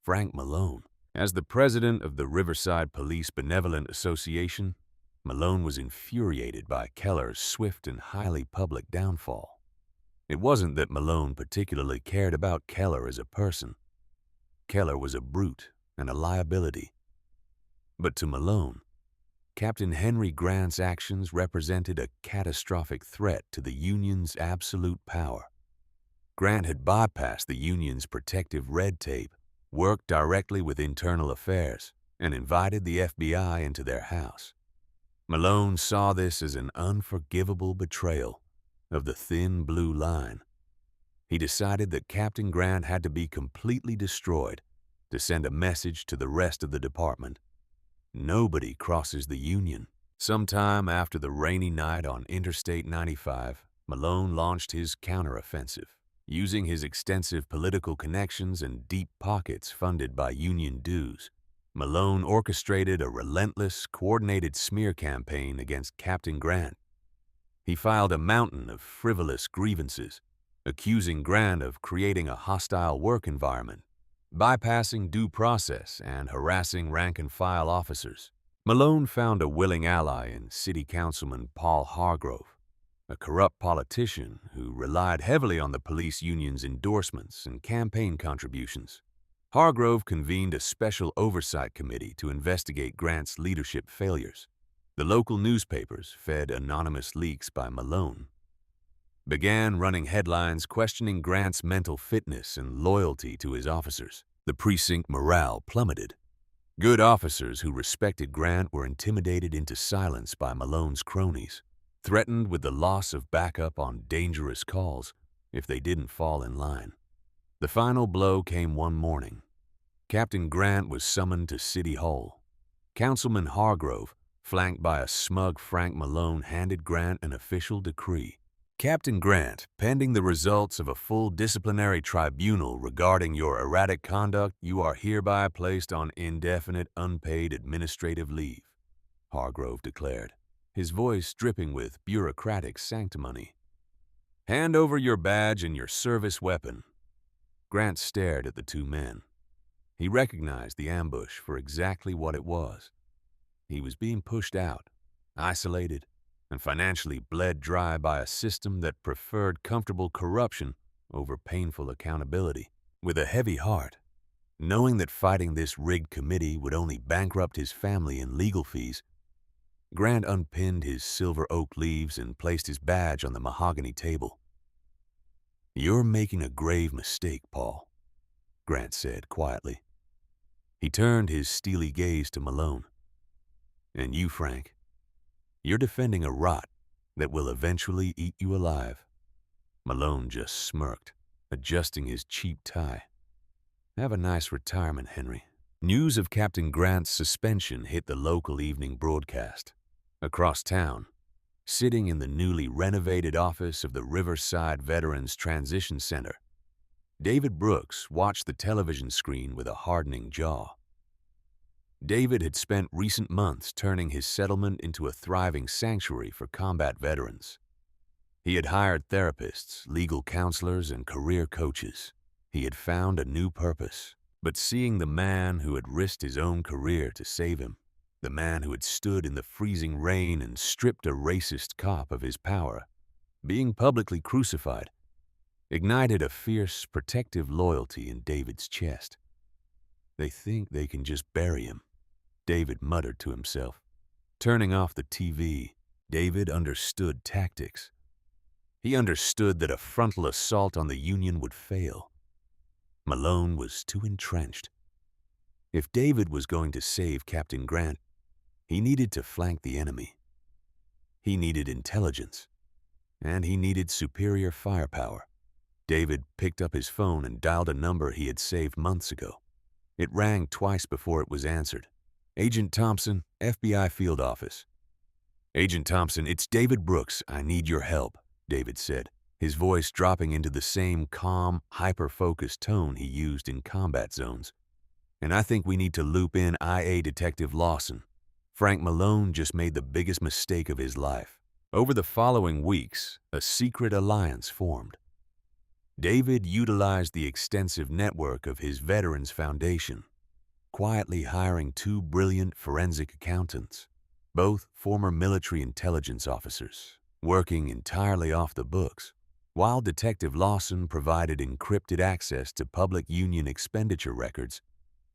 Frank Malone. As the president of the Riverside Police Benevolent Association, Malone was infuriated by Keller's swift and highly public downfall. It wasn't that Malone particularly cared about Keller as a person. Keller was a brute and a liability. But to Malone, Captain Henry Grant's actions represented a catastrophic threat to the Union's absolute power. Grant had bypassed the Union's protective red tape, worked directly with internal affairs, and invited the FBI into their house. Malone saw this as an unforgivable betrayal of the thin blue line. He decided that Captain Grant had to be completely destroyed to send a message to the rest of the department. Nobody crosses the Union. Sometime after the rainy night on Interstate 95, Malone launched his counteroffensive. Using his extensive political connections and deep pockets funded by Union dues, Malone orchestrated a relentless, coordinated smear campaign against Captain Grant. He filed a mountain of frivolous grievances, accusing Grant of creating a hostile work environment, bypassing due process, and harassing rank-and-file officers. Malone found a willing ally in City Councilman Paul Hargrove, a corrupt politician who relied heavily on the police union's endorsements and campaign contributions. Hargrove convened a special oversight committee to investigate Grant's leadership failures. The local newspapers, fed anonymous leaks by Malone, began running headlines questioning Grant's mental fitness and loyalty to his officers. The precinct morale plummeted. Good officers who respected Grant were intimidated into silence by Malone's cronies, threatened with the loss of backup on dangerous calls if they didn't fall in line. The final blow came one morning. Captain Grant was summoned to City Hall. Councilman Hargrove, flanked by a smug Frank Malone, handed Grant an official decree. Captain Grant, pending the results of a full disciplinary tribunal regarding your erratic conduct, you are hereby placed on indefinite unpaid administrative leave, Hargrove declared, his voice dripping with bureaucratic sanctimony. Hand over your badge and your service weapon. Grant stared at the two men. He recognized the ambush for exactly what it was. He was being pushed out, isolated, and financially bled dry by a system that preferred comfortable corruption over painful accountability. With a heavy heart, knowing that fighting this rigged committee would only bankrupt his family in legal fees, Grant unpinned his silver oak leaves and placed his badge on the mahogany table. You're making a grave mistake, Paul, Grant said quietly. He turned his steely gaze to Malone. And you, Frank, you're defending a rot that will eventually eat you alive. Malone just smirked, adjusting his cheap tie. Have a nice retirement, Henry. News of Captain Grant's suspension hit the local evening broadcast. Across town, sitting in the newly renovated office of the Riverside Veterans Transition Center, David Brooks watched the television screen with a hardening jaw. David had spent recent months turning his settlement into a thriving sanctuary for combat veterans. He had hired therapists, legal counselors, and career coaches. He had found a new purpose. But seeing the man who had risked his own career to save him, the man who had stood in the freezing rain and stripped a racist cop of his power, being publicly crucified, ignited a fierce, protective loyalty in David's chest. They think they can just bury him, David muttered to himself. Turning off the TV, David understood tactics. He understood that a frontal assault on the Union would fail. Malone was too entrenched. If David was going to save Captain Grant, he needed to flank the enemy. He needed intelligence, and he needed superior firepower. David picked up his phone and dialed a number he had saved months ago. It rang twice before it was answered. Agent Thompson, FBI field office. Agent Thompson, it's David Brooks. I need your help, David said, his voice dropping into the same calm, hyper-focused tone he used in combat zones. And I think we need to loop in IA Detective Lawson. Frank Malone just made the biggest mistake of his life. Over the following weeks, a secret alliance formed. David utilized the extensive network of his Veterans Foundation, quietly hiring two brilliant forensic accountants, both former military intelligence officers, working entirely off the books, while Detective Lawson provided encrypted access to public Union expenditure records,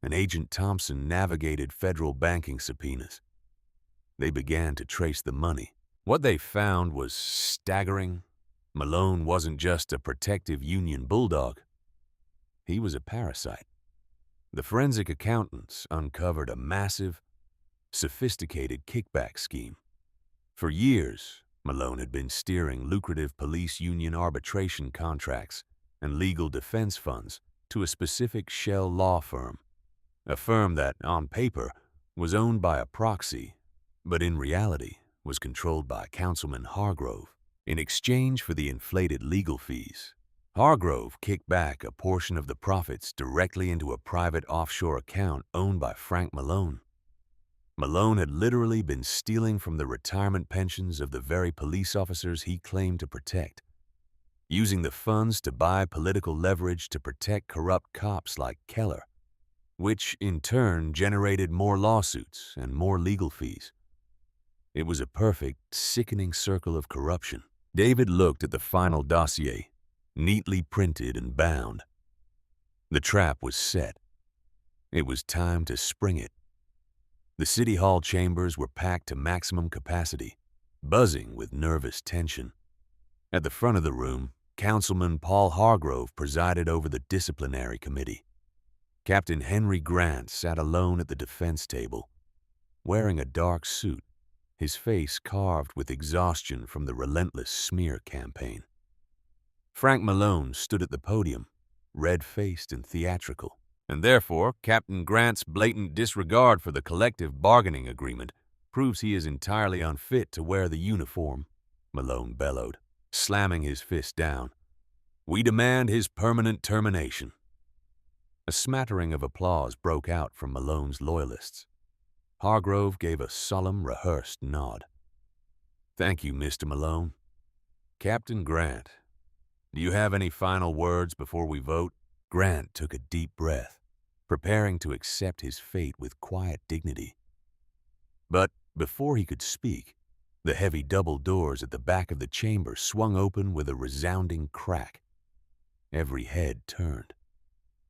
and Agent Thompson navigated federal banking subpoenas. They began to trace the money. What they found was staggering. Malone wasn't just a protective Union bulldog. He was a parasite. The forensic accountants uncovered a massive, sophisticated kickback scheme. For years, Malone had been steering lucrative police union arbitration contracts and legal defense funds to a specific shell law firm, a firm that, on paper, was owned by a proxy, but in reality was controlled by Councilman Hargrove. In exchange for the inflated legal fees, Hargrove kicked back a portion of the profits directly into a private offshore account owned by Frank Malone. Malone had literally been stealing from the retirement pensions of the very police officers he claimed to protect, using the funds to buy political leverage to protect corrupt cops like Keller, which in turn generated more lawsuits and more legal fees. It was a perfect, sickening circle of corruption. David looked at the final dossier, neatly printed and bound. The trap was set. It was time to spring it. The City Hall chambers were packed to maximum capacity, buzzing with nervous tension. At the front of the room, Councilman Paul Hargrove presided over the disciplinary committee. Captain Henry Grant sat alone at the defense table, wearing a dark suit, his face carved with exhaustion from the relentless smear campaign. Frank Malone stood at the podium, red-faced and theatrical, and therefore Captain Grant's blatant disregard for the collective bargaining agreement proves he is entirely unfit to wear the uniform," Malone bellowed, slamming his fist down. "We demand his permanent termination." A smattering of applause broke out from Malone's loyalists. Hargrove gave a solemn, rehearsed nod. "Thank you, Mr. Malone. Captain Grant, do you have any final words before we vote?" Grant took a deep breath, preparing to accept his fate with quiet dignity. But before he could speak, the heavy double doors at the back of the chamber swung open with a resounding crack. Every head turned.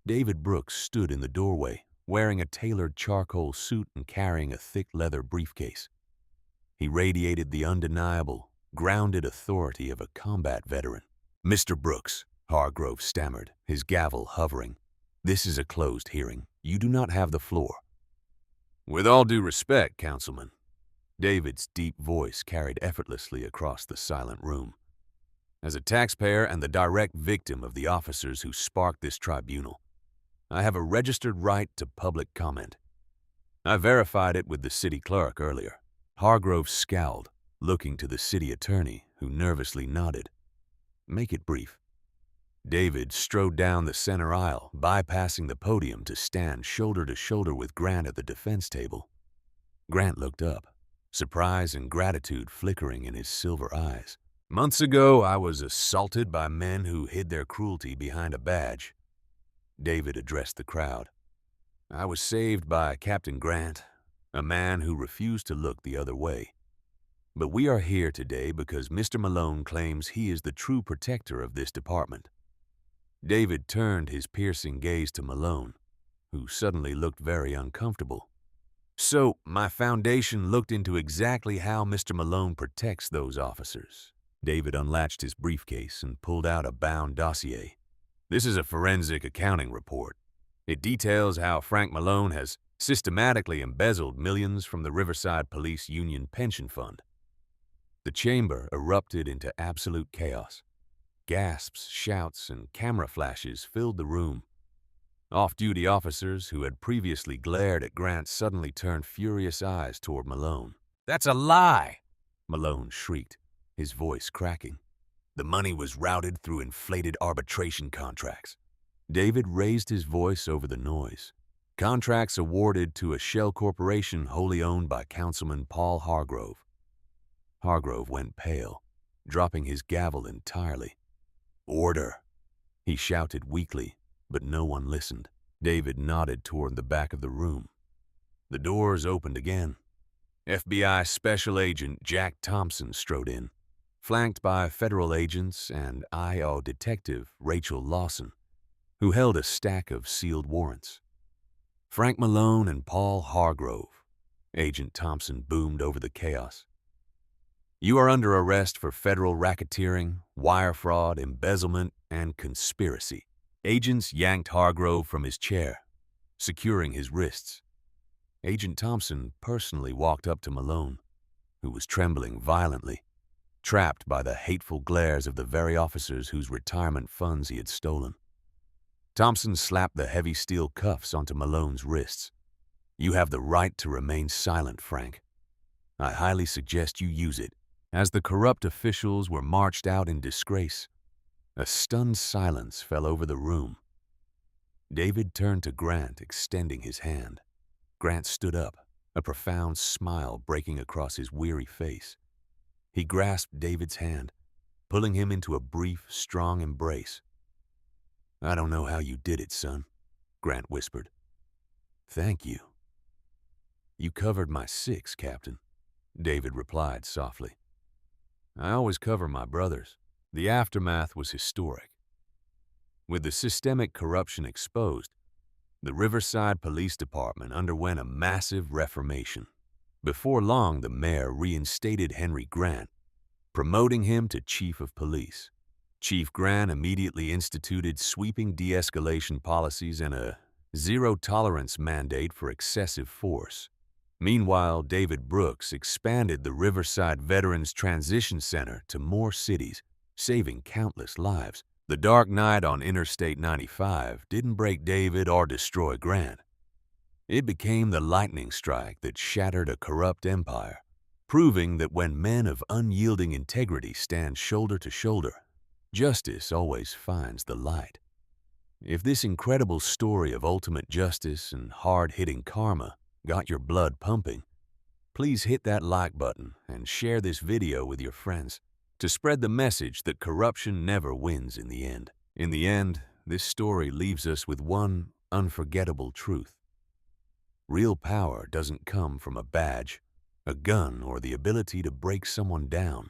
David Brooks stood in the doorway, wearing a tailored charcoal suit and carrying a thick leather briefcase. He radiated the undeniable, grounded authority of a combat veteran. "Mr. Brooks," Hargrove stammered, his gavel hovering, "this is a closed hearing. You do not have the floor." "With all due respect, Councilman," David's deep voice carried effortlessly across the silent room. "As a taxpayer and the direct victim of the officers who sparked this tribunal, I have a registered right to public comment. I verified it with the city clerk earlier." Hargrove scowled, looking to the city attorney, who nervously nodded. "Make it brief." David strode down the center aisle, bypassing the podium to stand shoulder to shoulder with Grant at the defense table. Grant looked up, surprise and gratitude flickering in his silver eyes. "Months ago, I was assaulted by men who hid their cruelty behind a badge." David addressed the crowd. "I was saved by Captain Grant, a man who refused to look the other way. But we are here today because Mr. Malone claims he is the true protector of this department." David turned his piercing gaze to Malone, who suddenly looked very uncomfortable. "So, my foundation looked into exactly how Mr. Malone protects those officers." David unlatched his briefcase and pulled out a bound dossier. "This is a forensic accounting report. It details how Frank Malone has systematically embezzled millions from the Riverside Police Union pension fund." The chamber erupted into absolute chaos. Gasps, shouts, and camera flashes filled the room. Off-duty officers who had previously glared at Grant suddenly turned furious eyes toward Malone. "That's a lie!" Malone shrieked, his voice cracking. "The money was routed through inflated arbitration contracts." David raised his voice over the noise. "Contracts awarded to a shell corporation wholly owned by Councilman Paul Hargrove." Hargrove went pale, dropping his gavel entirely. "Order!" he shouted weakly, but no one listened. David nodded toward the back of the room. The doors opened again. FBI Special Agent Jack Thompson strode in, flanked by federal agents and I.O. Detective Rachel Lawson, who held a stack of sealed warrants. "Frank Malone and Paul Hargrove," Agent Thompson boomed over the chaos. "You are under arrest for federal racketeering, wire fraud, embezzlement, and conspiracy." Agents yanked Hargrove from his chair, securing his wrists. Agent Thompson personally walked up to Malone, who was trembling violently, trapped by the hateful glares of the very officers whose retirement funds he had stolen. Thompson slapped the heavy steel cuffs onto Malone's wrists. "You have the right to remain silent, Frank. I highly suggest you use it." As the corrupt officials were marched out in disgrace, a stunned silence fell over the room. David turned to Grant, extending his hand. Grant stood up, a profound smile breaking across his weary face. He grasped David's hand, pulling him into a brief, strong embrace. "I don't know how you did it, son," Grant whispered. "Thank you." "You covered my 6, Captain," David replied softly. "I always cover my brothers." The aftermath was historic. With the systemic corruption exposed, the Riverside Police Department underwent a massive reformation. Before long, the mayor reinstated Henry Grant, promoting him to chief of police. Chief Grant immediately instituted sweeping de-escalation policies and a zero-tolerance mandate for excessive force. Meanwhile, David Brooks expanded the Riverside Veterans Transition Center to more cities, saving countless lives. The dark night on Interstate 95 didn't break David or destroy Grant. It became the lightning strike that shattered a corrupt empire, proving that when men of unyielding integrity stand shoulder to shoulder, justice always finds the light. If this incredible story of ultimate justice and hard-hitting karma got your blood pumping, please hit that like button and share this video with your friends to spread the message that corruption never wins in the end. In the end, this story leaves us with one unforgettable truth. Real power doesn't come from a badge, a gun, or the ability to break someone down.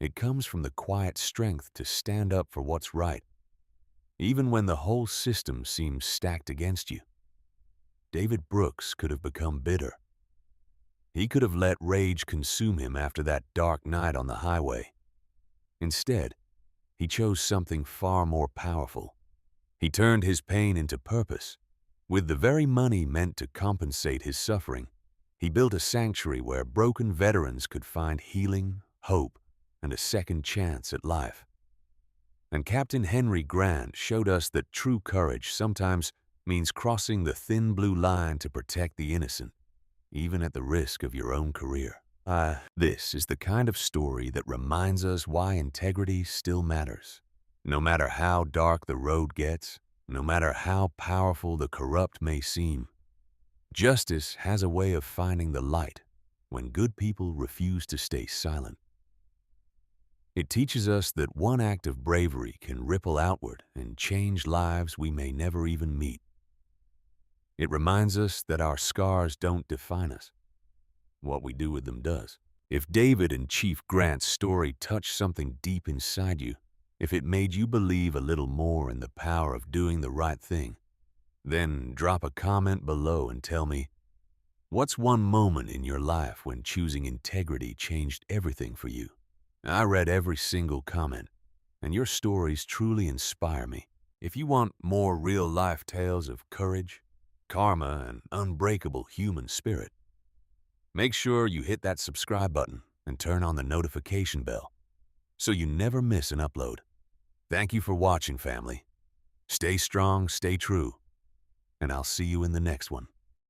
It comes from the quiet strength to stand up for what's right, even when the whole system seems stacked against you. David Brooks could have become bitter. He could have let rage consume him after that dark night on the highway. Instead, he chose something far more powerful. He turned his pain into purpose. With the very money meant to compensate his suffering, he built a sanctuary where broken veterans could find healing, hope, and a second chance at life. And Captain Henry Grant showed us that true courage sometimes means crossing the thin blue line to protect the innocent, even at the risk of your own career. This is the kind of story that reminds us why integrity still matters. No matter how dark the road gets, no matter how powerful the corrupt may seem, justice has a way of finding the light when good people refuse to stay silent. It teaches us that one act of bravery can ripple outward and change lives we may never even meet. It reminds us that our scars don't define us. What we do with them does. If David and Chief Grant's story touched something deep inside you, if it made you believe a little more in the power of doing the right thing, then drop a comment below and tell me, what's one moment in your life when choosing integrity changed everything for you? I read every single comment, and your stories truly inspire me. If you want more real-life tales of courage, karma, and unbreakable human spirit, make sure you hit that subscribe button and turn on the notification bell so you never miss an upload. Thank you for watching, family. Stay strong, stay true, and I'll see you in the next one.